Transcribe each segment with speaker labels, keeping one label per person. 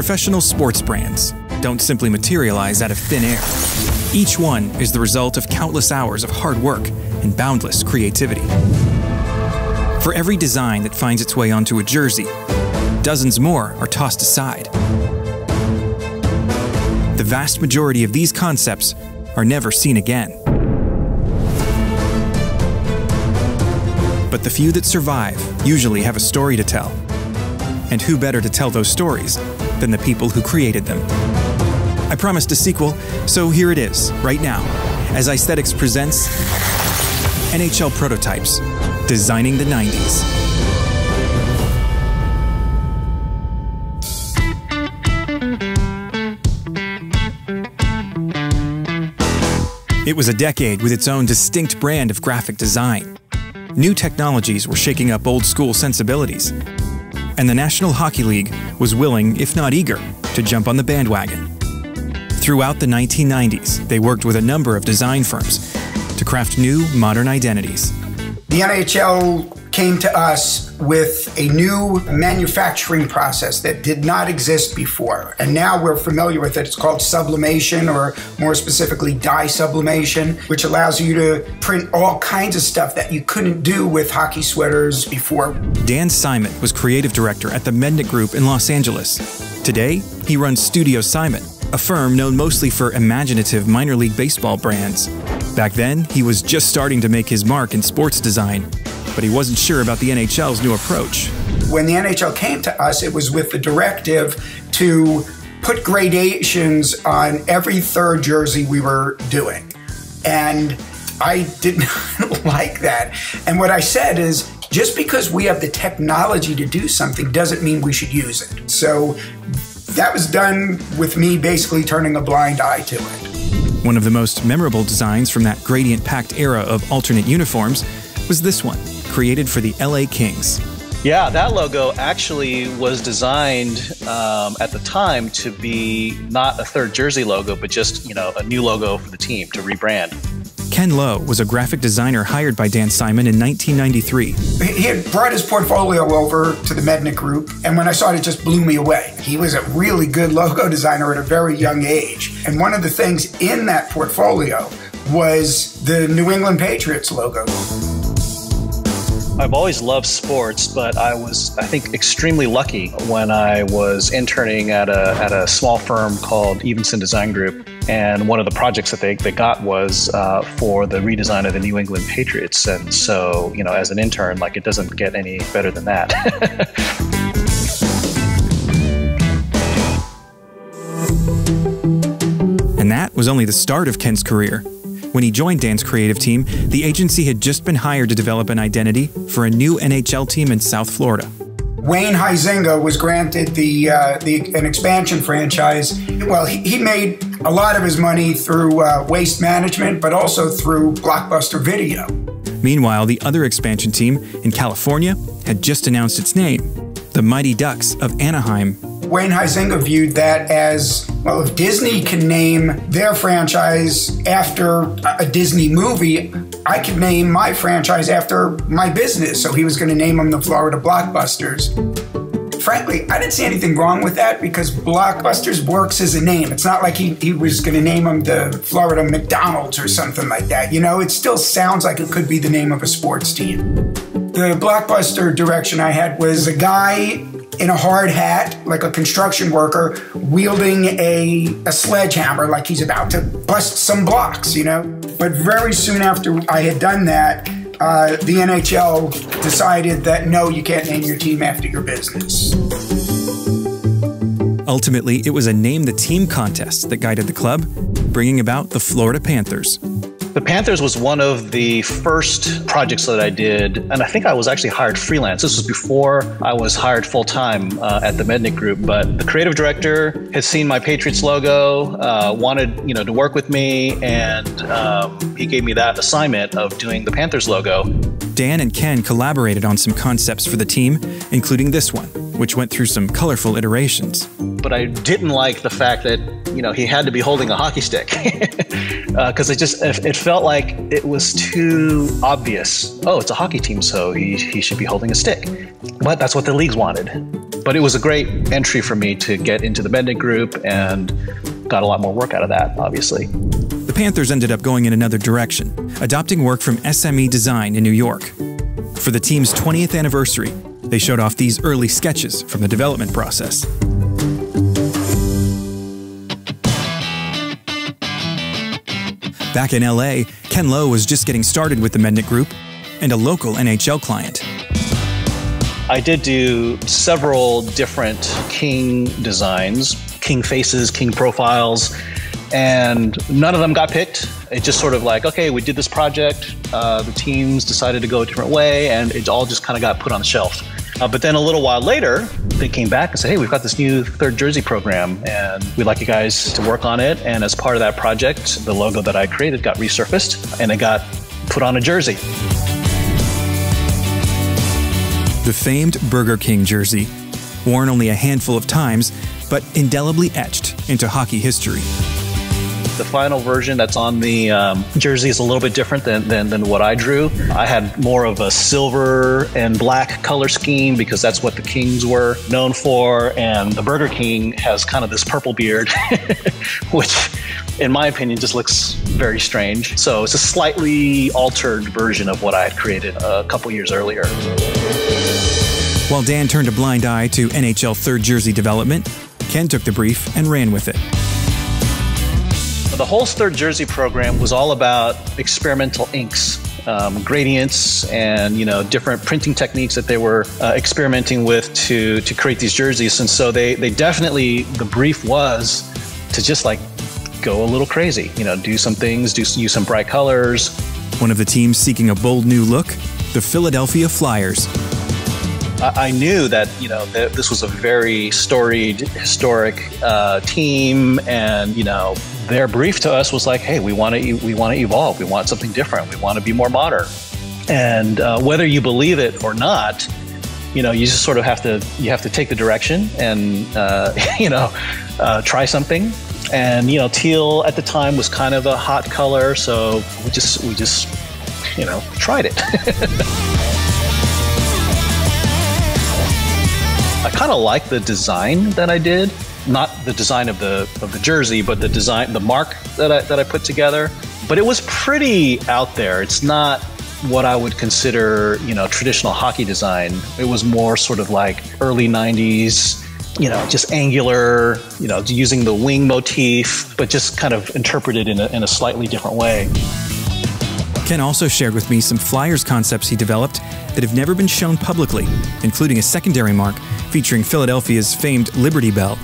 Speaker 1: Professional sports brands don't simply materialize out of thin air. Each one is the result of countless hours of hard work and boundless creativity. For every design that finds its way onto a jersey, dozens more are tossed aside. The vast majority of these concepts are never seen again. But the few that survive usually have a story to tell. And who better to tell those stories than the people who created them? I promised a sequel, so here it is, right now, as Aesthetics presents NHL Prototypes, Designing the 90s. It was a decade with its own distinct brand of graphic design. New technologies were shaking up old-school sensibilities, and the National Hockey League was willing, if not eager, to jump on the bandwagon. Throughout the 1990s, they worked with a number of design firms to craft new, modern identities.
Speaker 2: The NHL came to us with a new manufacturing process that did not exist before. And now we're familiar with it. It's called sublimation, or more specifically dye sublimation, which allows you to print all kinds of stuff that you couldn't do with hockey sweaters before.
Speaker 1: Dan Simon was creative director at the Mednick Group in Los Angeles. Today, he runs Studio Simon, a firm known mostly for imaginative minor league baseball brands. Back then, he was just starting to make his mark in sports design, but he wasn't sure about the NHL's new approach.
Speaker 2: When the NHL came to us, it was with the directive to put gradations on every third jersey we were doing. And I did not like that. And what I said is, just because we have the technology to do something doesn't mean we should use it. So that was done with me basically turning a blind eye to it.
Speaker 1: One of the most memorable designs from that gradient-packed era of alternate uniforms was this one, created for the LA Kings.
Speaker 3: Yeah, that logo actually was designed at the time to be not a third jersey logo, but just, a new logo for the team to rebrand.
Speaker 1: Ken Loh was a graphic designer hired by Dan Simon in 1993.
Speaker 2: He had brought his portfolio over to the Mednick Group, and when I saw it, it just blew me away. He was a really good logo designer at a very young age. And one of the things in that portfolio was the New England Patriots logo.
Speaker 3: I've always loved sports, but I was, I think, extremely lucky when I was interning at a small firm called Evenson Design Group. And one of the projects that they got was for the redesign of the New England Patriots. And so, as an intern, it doesn't get any better than that.
Speaker 1: And that was only the start of Ken's career. When he joined Dan's creative team, the agency had just been hired to develop an identity for a new NHL team in South Florida.
Speaker 2: Wayne Huizenga was granted an expansion franchise. Well, he made a lot of his money through Waste Management, but also through Blockbuster Video.
Speaker 1: Meanwhile, the other expansion team in California had just announced its name, the Mighty Ducks of Anaheim.
Speaker 2: Wayne Huizenga viewed that as, well, if Disney can name their franchise after a Disney movie, I could name my franchise after my business. So he was going to name them the Florida Blockbusters. Frankly, I didn't see anything wrong with that because Blockbusters works as a name. It's not like he was going to name them the Florida McDonald's or something like that. It still sounds like it could be the name of a sports team. The Blockbuster direction I had was a guy in a hard hat, like a construction worker, wielding a sledgehammer like he's about to bust some blocks, But very soon after I had done that, the NHL decided that, no, you can't name your team after your business.
Speaker 1: Ultimately, it was a Name the Team contest that guided the club, bringing about the Florida Panthers.
Speaker 3: The Panthers was one of the first projects that I did, and I think I was actually hired freelance. This was before I was hired full-time at the Mednick Group, but the creative director had seen my Patriots logo, wanted to work with me, and he gave me that assignment of doing the Panthers logo.
Speaker 1: Dan and Ken collaborated on some concepts for the team, including this one, which went through some colorful iterations.
Speaker 3: But I didn't like the fact that, he had to be holding a hockey stick. Because it felt like it was too obvious. Oh, it's a hockey team, so he should be holding a stick. But that's what the leagues wanted. But it was a great entry for me to get into the Mednick Group and got a lot more work out of that, obviously.
Speaker 1: The Panthers ended up going in another direction, adopting work from SME Design in New York. For the team's 20th anniversary, they showed off these early sketches from the development process. Back in LA, Ken Loh was just getting started with the Mednick Group and a local NHL client.
Speaker 3: I did do several different King designs, King faces, King profiles, and none of them got picked. It just sort of like, okay, we did this project, the teams decided to go a different way, and it all just kind of got put on the shelf. But then a little while later, they came back and said, hey, we've got this new third jersey program, and we'd like you guys to work on it. And as part of that project, the logo that I created got resurfaced, and it got put on a jersey.
Speaker 1: The famed Burger King jersey, worn only a handful of times, but indelibly etched into hockey history.
Speaker 3: The final version that's on the jersey is a little bit different than what I drew. I had more of a silver and black color scheme because that's what the Kings were known for, and the Burger King has kind of this purple beard, which in my opinion just looks very strange. So it's a slightly altered version of what I had created a couple years earlier.
Speaker 1: While Dan turned a blind eye to NHL third jersey development, Ken took the brief and ran with it.
Speaker 3: The whole third jersey program was all about experimental inks, gradients, and different printing techniques that they were experimenting with to create these jerseys. And so they definitely, the brief was to just like go a little crazy, do some things, use some bright colors.
Speaker 1: One of the teams seeking a bold new look, the Philadelphia Flyers.
Speaker 3: I knew that this was a very storied, historic team, and their brief to us was like, "Hey, we want to evolve. We want something different. We want to be more modern." And whether you believe it or not, you just sort of have to take the direction and try something. And teal at the time was kind of a hot color, so we just tried it. I kind of like the design that I did, not the design of the jersey, but the mark that I put together. But it was pretty out there. It's not what I would consider, traditional hockey design. It was more sort of like early 90s, just angular, using the wing motif, but just kind of interpreted in a slightly different way.
Speaker 1: Ken also shared with me some Flyers concepts he developed that have never been shown publicly, including a secondary mark featuring Philadelphia's famed Liberty Bell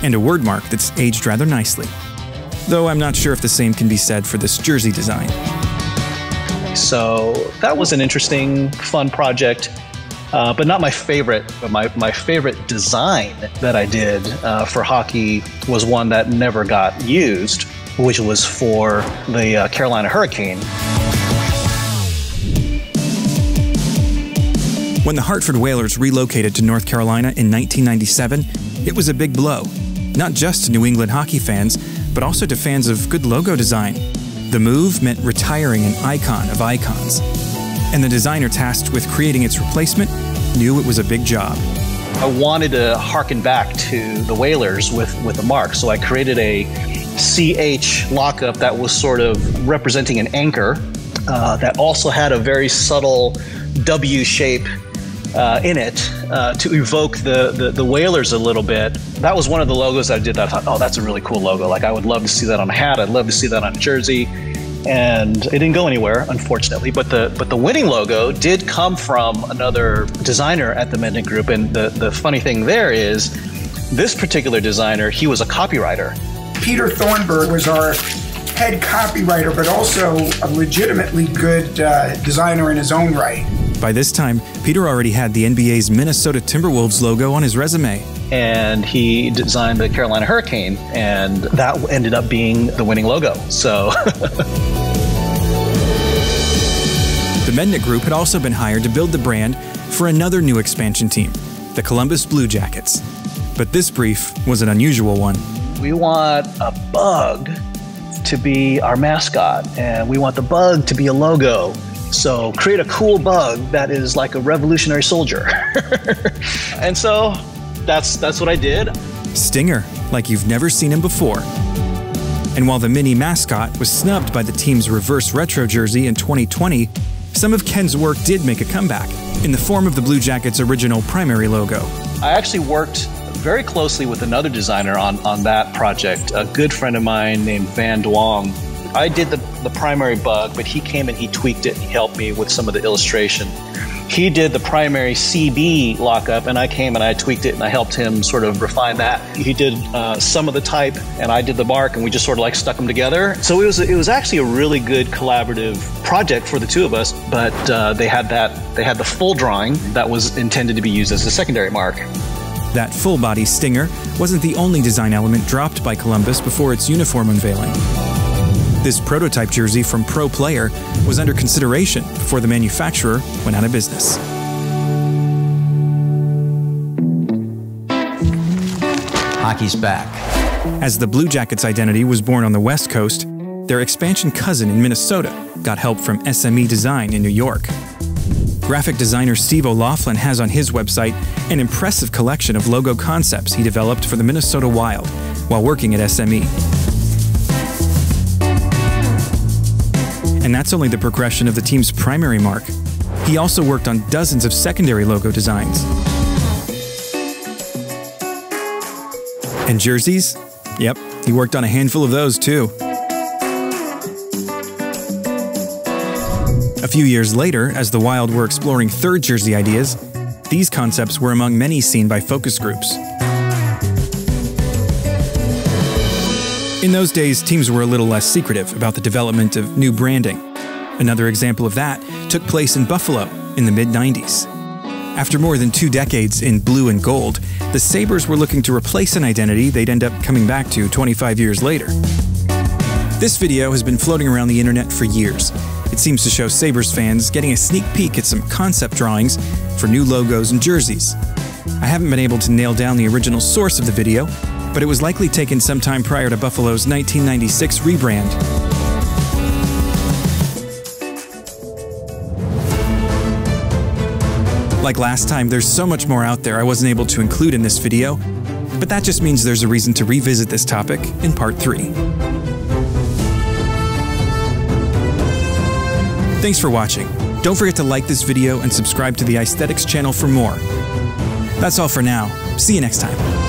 Speaker 1: and a word mark that's aged rather nicely. Though I'm not sure if the same can be said for this jersey design.
Speaker 3: So that was an interesting, fun project, but not my favorite. But my favorite design that I did for hockey was one that never got used, which was for the Carolina Hurricane.
Speaker 1: When the Hartford Whalers relocated to North Carolina in 1997, it was a big blow, not just to New England hockey fans, but also to fans of good logo design. The move meant retiring an icon of icons, and the designer tasked with creating its replacement knew it was a big job.
Speaker 3: I wanted to harken back to the Whalers with the mark, so I created a CH lockup that was sort of representing an anchor that also had a very subtle W shape in it to evoke the Whalers a little bit. That was one of the logos I did that I thought, oh, that's a really cool logo. Like, I would love to see that on a hat. I'd love to see that on a jersey. And it didn't go anywhere, unfortunately. But the winning logo did come from another designer at the Mednick Group. And the funny thing there is, this particular designer, he was a copywriter.
Speaker 2: Peter Thornburg was our head copywriter, but also a legitimately good designer in his own right.
Speaker 1: By this time, Peter already had the NBA's Minnesota Timberwolves logo on his resume.
Speaker 3: And he designed the Carolina Hurricane, and that ended up being the winning logo. So
Speaker 1: the Mednick Group had also been hired to build the brand for another new expansion team, the Columbus Blue Jackets. But this brief was an unusual one.
Speaker 3: We want a bug to be our mascot, and we want the bug to be a logo. So create a cool bug that is like a revolutionary soldier. And so that's what I did.
Speaker 1: Stinger, like you've never seen him before. And while the mini mascot was snubbed by the team's reverse retro jersey in 2020, some of Ken's work did make a comeback in the form of the Blue Jackets' original primary logo.
Speaker 3: I actually worked very closely with another designer on that project, a good friend of mine named Van Duong. I did the primary bug, but he came and he tweaked it and he helped me with some of the illustration. He did the primary CB lockup, and I came and I tweaked it and I helped him sort of refine that. He did some of the type, and I did the mark, and we just sort of like stuck them together. So it was actually a really good collaborative project for the two of us. But they had the full drawing that was intended to be used as a secondary mark.
Speaker 1: That full-body Stinger wasn't the only design element dropped by Columbus before its uniform unveiling. This prototype jersey from Pro Player was under consideration before the manufacturer went out of business.
Speaker 4: Hockey's back.
Speaker 1: As the Blue Jackets' identity was born on the West Coast, their expansion cousin in Minnesota got help from SME Design in New York. Graphic designer Steve O'Laughlin has on his website an impressive collection of logo concepts he developed for the Minnesota Wild while working at SME. And that's only the progression of the team's primary mark. He also worked on dozens of secondary logo designs. And jerseys? Yep, he worked on a handful of those too. A few years later, as the Wild were exploring third jersey ideas, these concepts were among many seen by focus groups. In those days, teams were a little less secretive about the development of new branding. Another example of that took place in Buffalo in the mid-90s. After more than 2 decades in blue and gold, the Sabres were looking to replace an identity they'd end up coming back to 25 years later. This video has been floating around the internet for years. It seems to show Sabres fans getting a sneak peek at some concept drawings for new logos and jerseys. I haven't been able to nail down the original source of the video, but it was likely taken sometime prior to Buffalo's 1996 rebrand. Like last time, there's so much more out there I wasn't able to include in this video, but that just means there's a reason to revisit this topic in part 3. Thanks for watching. Don't forget to like this video and subscribe to the Aesthetics channel for more. That's all for now. See you next time.